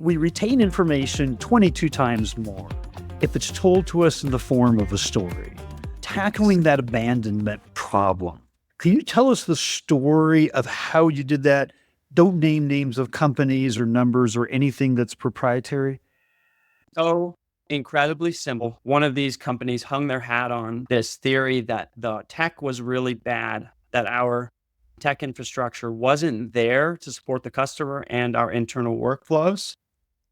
We retain information 22 times more if it's told to us in the form of a story. Tackling that abandonment problem. Can you tell us the story of how you did that? Don't name names of companies or numbers or anything that's proprietary. So incredibly simple. One of these companies hung their hat on this theory that the tech was really bad, that our tech infrastructure wasn't there to support the customer and our internal workflows.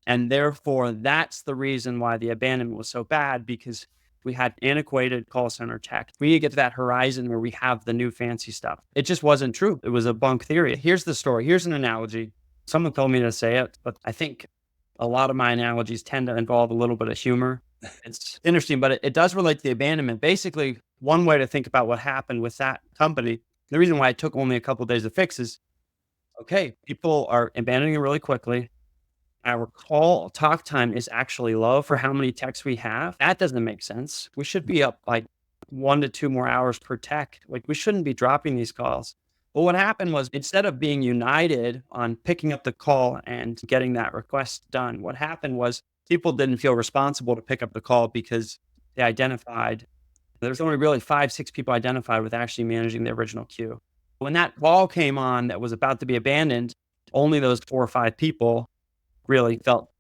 And therefore, that's the reason why the abandonment was so bad, because we had antiquated call center tech. We need to get to that horizon where we have the new fancy stuff. It just wasn't true. It was a bunk theory. Here's the story. Here's an analogy. Someone told me to say it, but I think a lot of my analogies tend to involve a little bit of humor. It's interesting, but it does relate to the abandonment. Basically, one way to think about what happened with that company, the reason why it took only a couple of days to fix is, okay, people are abandoning it really quickly. Our call talk time is actually low for how many techs we have. That doesn't make sense. We should be up like 1 to 2 more hours per tech. Like, we shouldn't be dropping these calls. But what happened was, instead of being united on picking up the call and getting that request done, what happened was people didn't feel responsible to pick up the call because they identified, there's only really 5, 6 people identified with actually managing the original queue. When that call came on that was about to be abandoned, only those 4 or 5 people really felt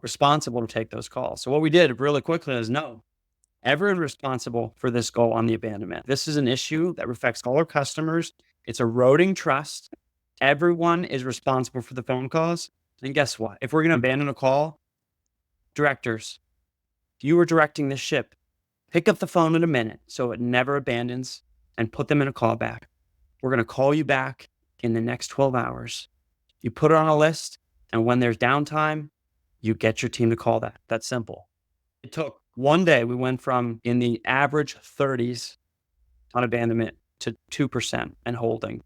responsible to take those calls. So what we did really quickly is, no, everyone's responsible for this goal on the abandonment. This is an issue that affects all our customers. It's eroding trust. Everyone is responsible for the phone calls. And guess what? If we're going to abandon a call, directors, you are directing this ship. Pick up the phone in a minute so it never abandons and put them in a call back. We're going to call you back in the next 12 hours. You put it on a list, and when there's downtime, you get your team to call that. That's simple. It took one day. We went from in the average 30s on abandonment to 2% and holding.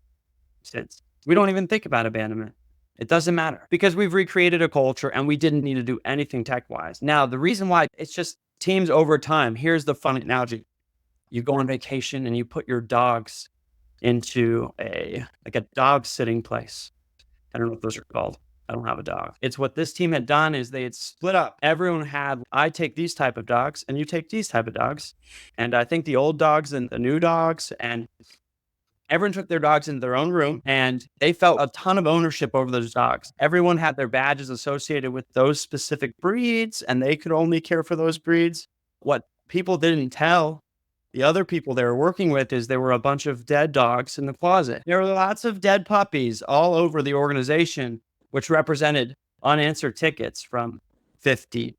Since we don't even think about abandonment. It doesn't matter because we've recreated a culture and we didn't need to do anything tech-wise. Now, the reason why, it's just teams over time. Here's the fun analogy. You go on vacation and you put your dogs into a dog sitting place. I don't know what those are called. I don't have a dog. It's what this team had done is they had split up. Everyone had, I take these type of dogs and you take these type of dogs. And I think the old dogs and the new dogs, and everyone took their dogs into their own room and they felt a ton of ownership over those dogs. Everyone had their badges associated with those specific breeds and they could only care for those breeds. What people didn't tell the other people they were working with is there were a bunch of dead dogs in the closet. There were lots of dead puppies all over the organization, which represented unanswered tickets from 50,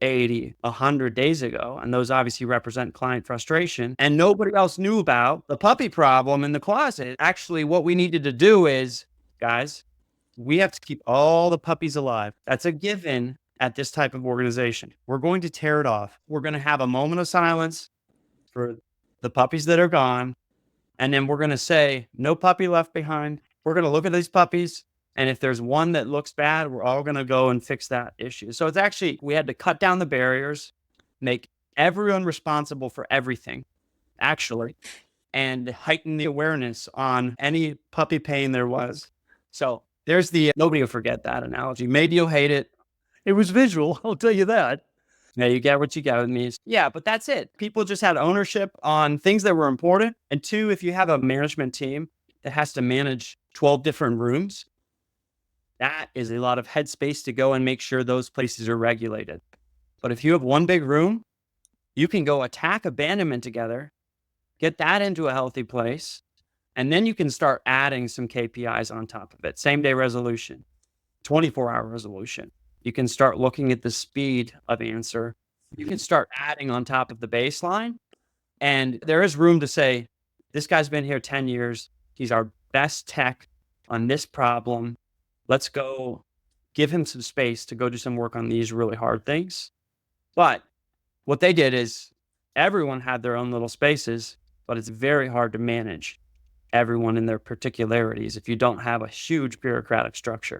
80, 100 days ago. And those obviously represent client frustration. And nobody else knew about the puppy problem in the closet. Actually, what we needed to do is, guys, we have to keep all the puppies alive. That's a given at this type of organization. We're going to tear it off. We're going to have a moment of silence for the puppies that are gone. And then we're going to say, no puppy left behind. We're going to look at these puppies. And if there's one that looks bad, we're all going to go and fix that issue. So it's actually, we had to cut down the barriers, make everyone responsible for everything, actually, and heighten the awareness on any puppy pain there was. So there's nobody will forget that analogy. Maybe you'll hate it. It was visual, I'll tell you that. Yeah, you get what you get with me. Yeah, but that's it. People just had ownership on things that were important. And 2, if you have a management team that has to manage 12 different rooms, that is a lot of headspace to go and make sure those places are regulated. But if you have one big room, you can go attack abandonment together, get that into a healthy place, and then you can start adding some KPIs on top of it. Same day resolution, 24-hour resolution. You can start looking at the speed of answer. You can start adding on top of the baseline. And there is room to say, this guy's been here 10 years. He's our best tech on this problem. Let's go give him some space to go do some work on these really hard things. But what they did is everyone had their own little spaces, but it's very hard to manage everyone in their particularities if you don't have a huge bureaucratic structure.